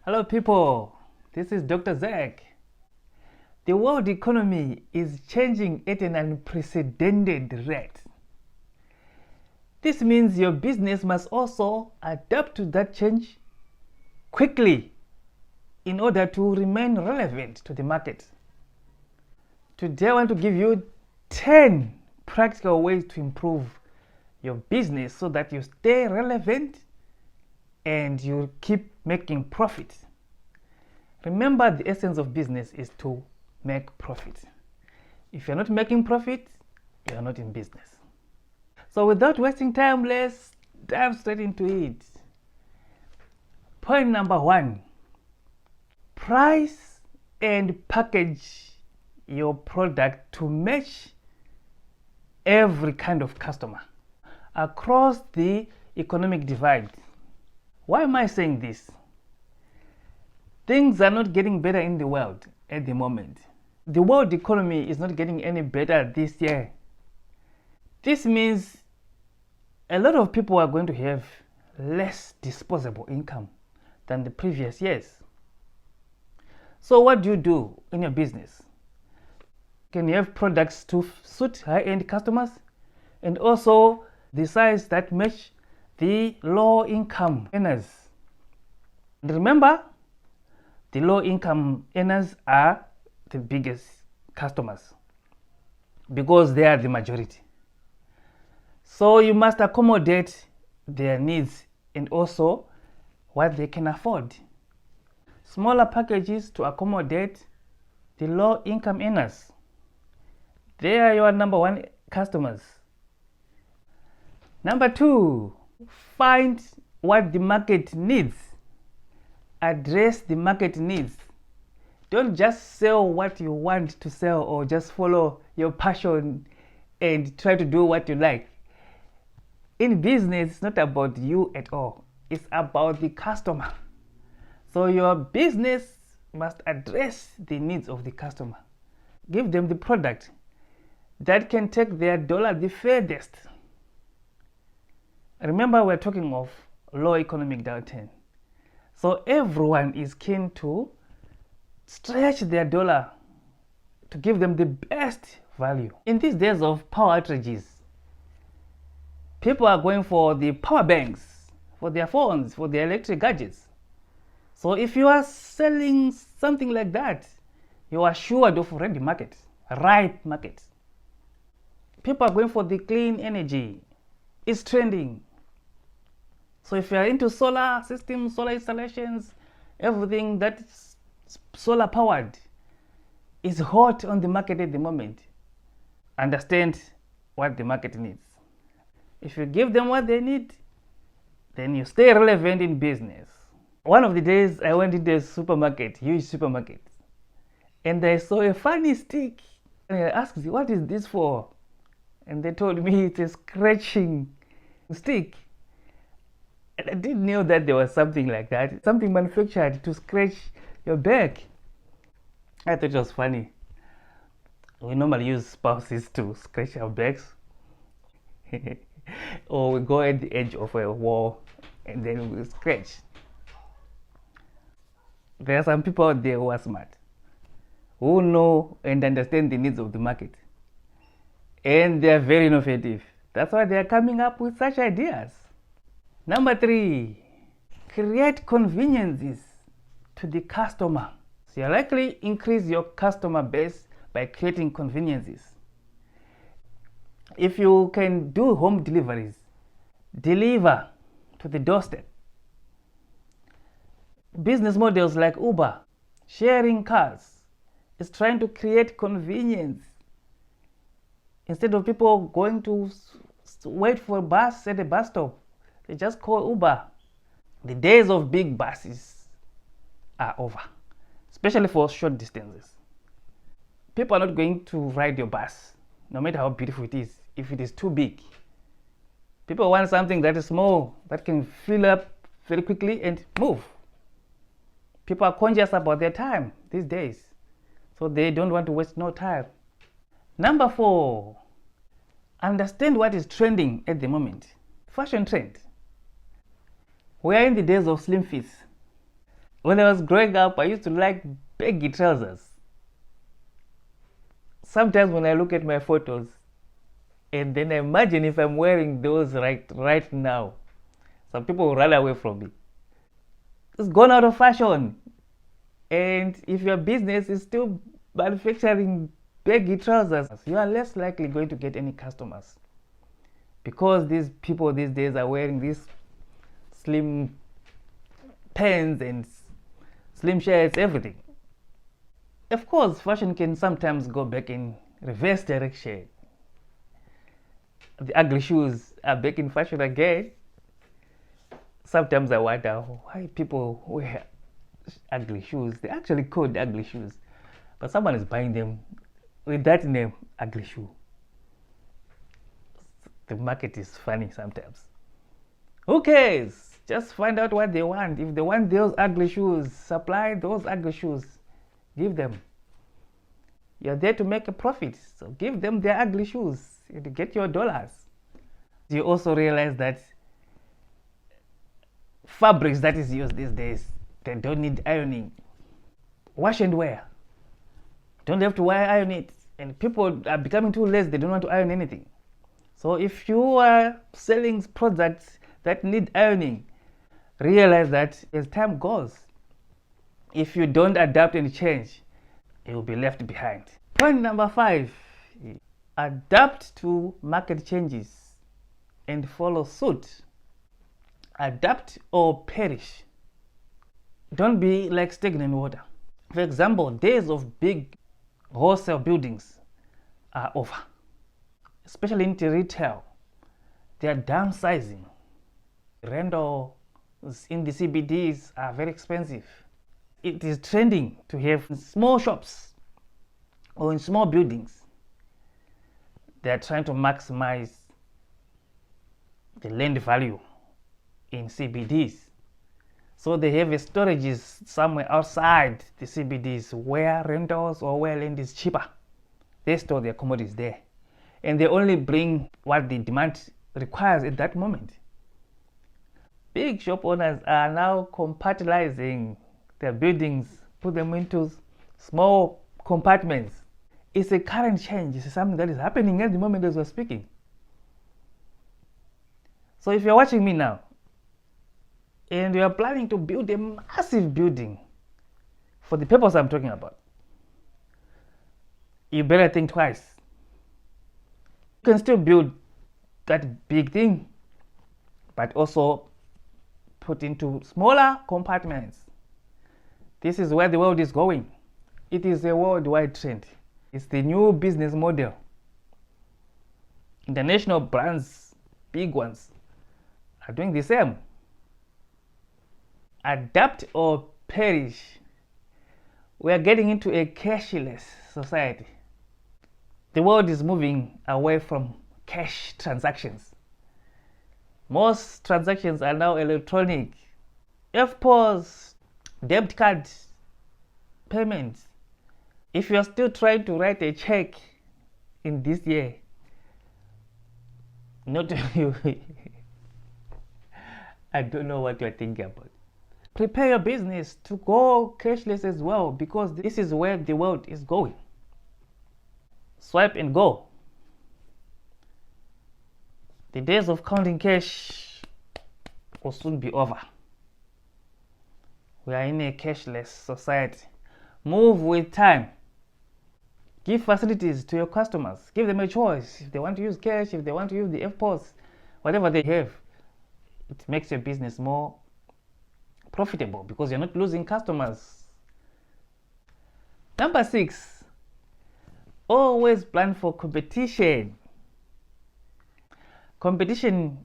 Hello people, this is Dr. Zach. The world economy is changing at an unprecedented rate. This means your business must also adapt to that change quickly in order to remain relevant to the market. Today I want to give you 10 practical ways to improve your business so that you stay relevant and you keep making profits. Remember, the essence of business is to make profit. If you're not making profit, you're not in business. So without wasting time, let's dive straight into it. Point number 1, price and package your product to match every kind of customer across the economic divide. Why am I saying this? Things are not getting better in the world at the moment. The world economy is not getting any better this year. This means a lot of people are going to have less disposable income than the previous years. So what do you do in your business? Can you have products to suit high-end customers and also the size that match the low-income earners? And remember, the low-income earners are the biggest customers because they are the majority. So you must accommodate their needs and also what they can afford. Smaller packages to accommodate the low-income earners. They are your number one customers. Number 2, find what the market needs. Address the market needs. Don't just sell what you want to sell or just follow your passion and try to do what you like. In business, it's not about you at all. It's about the customer. So your business must address the needs of the customer. Give them the product that can take their dollar the furthest. Remember, we're talking of low economic downturn. So everyone is keen to stretch their dollar to give them the best value. In these days of power outages, people are going for the power banks, for their phones, for their electric gadgets. So if you are selling something like that, you are assured of ready market, right market. People are going for the clean energy. It's trending. So if you are into solar systems, solar installations, everything that's solar powered is hot on the market at the moment. Understand what the market needs. If you give them what they need, then you stay relevant in business. One of the days I went into a supermarket, huge supermarket, and I saw a funny stick. And I asked, what is this for? And they told me it's a scratching stick. And I didn't know that there was something like that, something manufactured to scratch your back. I thought it was funny. We normally use spouses to scratch our backs. Or we go at the edge of a wall and then we scratch. There are some people out there who are smart, who know and understand the needs of the market. And they are very innovative. That's why they are coming up with such ideas. Number 3, create conveniences to the customer. So you likely increase your customer base by creating conveniences. If you can do home deliveries, deliver to the doorstep. Business models like Uber, sharing cars, is trying to create convenience. Instead of people going to wait for a bus at a bus stop, they just call Uber. The days of big buses are over, especially for short distances. People are not going to ride your bus, no matter how beautiful it is, if it is too big. People want something that is small, that can fill up very quickly and move. People are conscious about their time these days, so they don't want to waste no time. Number 4, understand what is trending at the moment. Fashion trend. We are in the days of slim fits. When I was growing up, I used to like baggy trousers. Sometimes when I look at my photos and then I imagine if I'm wearing those right now, some people will run away from me. It's gone out of fashion. And if your business is still manufacturing baggy trousers, you are less likely going to get any customers, because these people these days are wearing these slim pants and slim shirts, everything. Of course, fashion can sometimes go back in reverse direction. The ugly shoes are back in fashion again. Sometimes I wonder why people wear ugly shoes. They're actually called ugly shoes, but someone is buying them with that name, ugly shoe. The market is funny sometimes. Who cares? Just find out what they want. If they want those ugly shoes, supply those ugly shoes. Give them. You're there to make a profit, so give them their ugly shoes and get your dollars. You also realize that fabrics that is used these days, they don't need ironing. Wash and wear. Don't have to iron it. And people are becoming too lazy, they don't want to iron anything. So if you are selling products that need ironing, realize that as time goes, if you don't adapt and change, you will be left behind. Point number 5, adapt to market changes and follow suit. Adapt or perish. Don't be like stagnant water. For example, days of big wholesale buildings are over, especially into retail. They are downsizing. Rentals in the CBDs are very expensive. It is trending to have small shops or in small buildings. They are trying to maximize the land value in CBDs. So they have storages somewhere outside the CBDs where rentals or where land is cheaper. They store their commodities there, and they only bring what the demand requires at that moment. Big shop owners are now compartmentalizing their buildings, put them into small compartments. It's a current change. It's something that is happening at the moment as we're speaking. So if you're watching me now and you are planning to build a massive building for the purpose I'm talking about, you better think twice. You can still build that big thing, but also put into smaller compartments. This is where the world is going. It is a worldwide trend. It's the new business model. International brands, big ones, are doing the same. Adapt or perish. We are getting into a cashless society. The world is moving away from cash transactions. Most transactions are now electronic. FPOS, debit card payments. If you are still trying to write a check in this year, not you. I don't know what you're thinking about. Prepare your business to go cashless as well, because this is where the world is going. Swipe and go. The days of counting cash will soon be over. We are in a cashless society. Move with time. Give facilities to your customers. Give them a choice. If they want to use cash, if they want to use the FPOS, whatever they have, it makes your business more profitable because you're not losing customers. Number 6, always plan for competition. Competition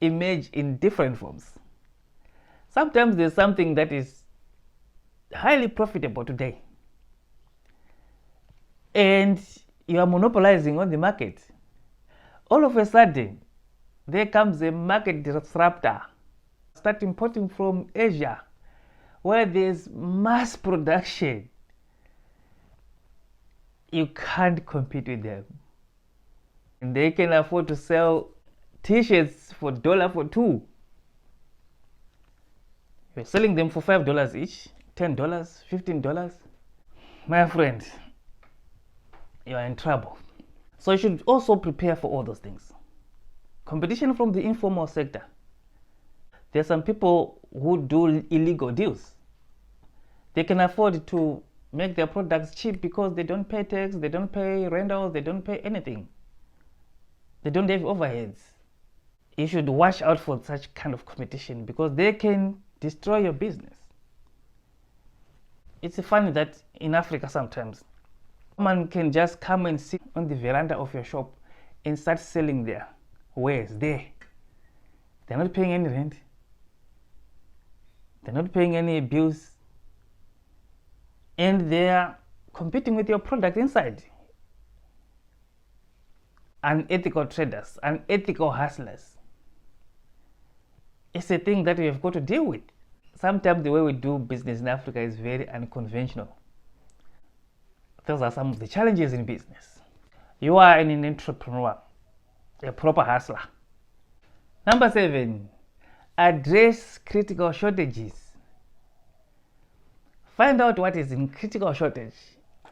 emerge in different forms. Sometimes there's something that is highly profitable today, and you are monopolizing on the market. All of a sudden, there comes a market disruptor. Start importing from Asia, where there's mass production. You can't compete with them. And they can afford to sell t-shirts for $2. You're selling them for $5 each, $10, $15. My friend, you are in trouble. So you should also prepare for all those things. Competition from the informal sector. There are some people who do illegal deals. They can afford to make their products cheap because they don't pay tax, they don't pay rentals, they don't pay anything. They don't have overheads. You should watch out for such kind of competition because they can destroy your business. It's funny that in Africa sometimes, someone can just come and sit on the veranda of your shop and start selling their wares there. They're not paying any rent. They're not paying any bills. And they're competing with your product inside. Unethical traders, unethical hustlers. It's a thing that we have got to deal with. Sometimes the way we do business in Africa is very unconventional. Those are some of the challenges in business. You are an entrepreneur, a proper hustler. Number 7, address critical shortages. Find out what is in critical shortage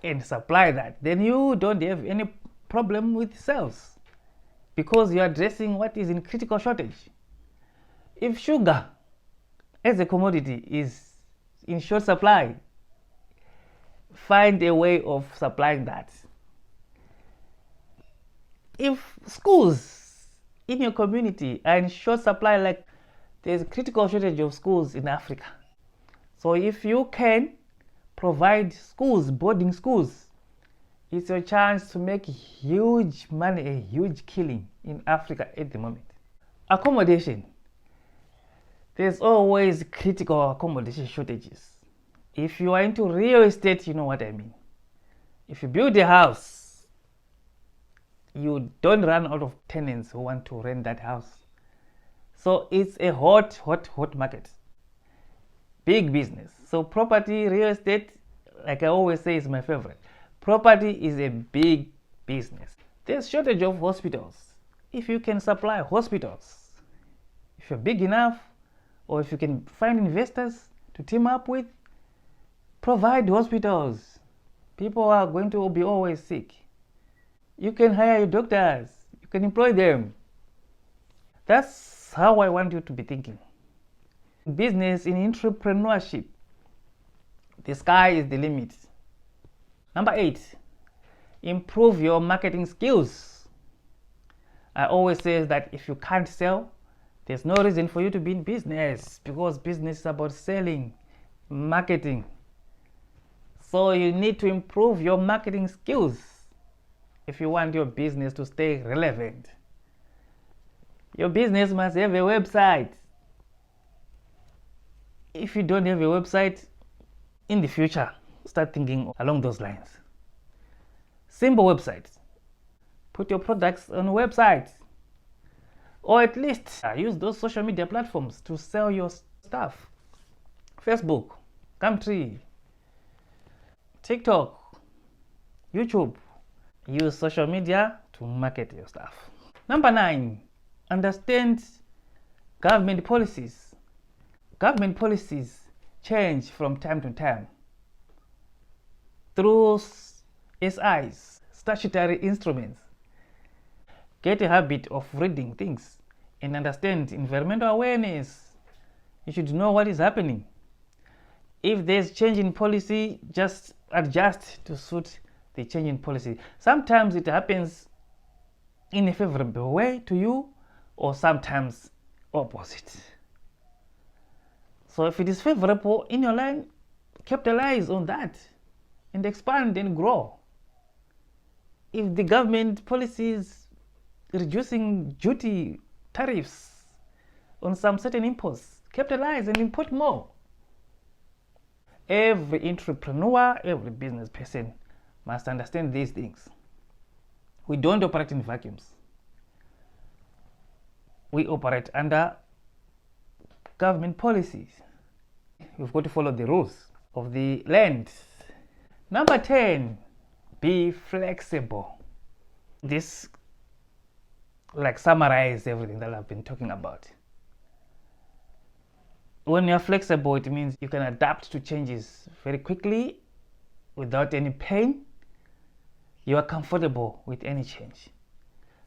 and supply that. Then you don't have any problem with sales because you're addressing what is in critical shortage. If sugar as a commodity is in short supply, find a way of supplying that. If schools in your community are in short supply, like there's a critical shortage of schools in Africa. So if you can provide schools, boarding schools, it's your chance to make huge money, a huge killing in Africa at the moment. Accommodation. There's always critical accommodation shortages. If you are into real estate, you know what I mean. If you build a house, you don't run out of tenants who want to rent that house. So it's a hot market. Big business. So property, real estate, like I always say, is my favorite. Property is a big business. There's shortage of hospitals. If you can supply hospitals, if you're big enough, or if you can find investors to team up with, provide hospitals. People are going to be always sick. You can hire your doctors. You can employ them. That's how I want you to be thinking. Business, in entrepreneurship, the sky is the limit. Number 8, improve your marketing skills. I always say that if you can't sell, there's no reason for you to be in business because business is about selling, marketing. So you need to improve your marketing skills if you want your business to stay relevant. Your business must have a website. If you don't have a website, in the future, start thinking along those lines. Simple websites. Put your products on websites. Or at least use those social media platforms to sell your stuff. Facebook, Gumtree, TikTok, YouTube. Use social media to market your stuff. Number 9, understand government policies. Government policies change from time to time. Through SIs, statutory instruments. Get a habit of reading things and understand environmental awareness. You should know what is happening. If there's change in policy, just adjust to suit the change in policy. Sometimes it happens in a favorable way to you, or sometimes opposite. So if it is favorable in your line, capitalize on that and expand and grow. If the government policy is reducing duty tariffs on some certain imports, capitalize and import more. Every entrepreneur, every business person must understand these things. We don't operate in vacuums. We operate under government policies. We've got to follow the rules of the land. Number 10, be flexible. This summarize everything that I've been talking about. When you're flexible, it means you can adapt to changes very quickly without any pain. You are comfortable with any change.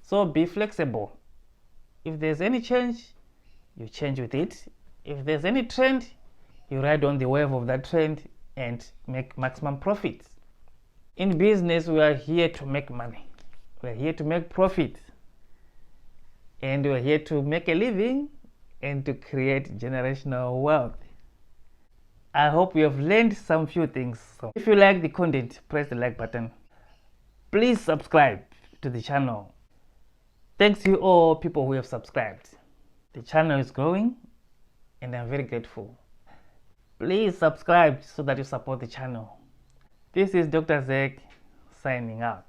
So be flexible. If there's any change, you change with it. If there's any trend, you ride on the wave of that trend and make maximum profits. In business, we are here to make money. We are here to make profit. And we are here to make a living and to create generational wealth. I hope you have learned some few things. So if you like the content, press the like button. Please subscribe to the channel. Thanks to all people who have subscribed. The channel is growing and I'm very grateful. Please subscribe so that you support the channel. This is Dr. Zek signing out.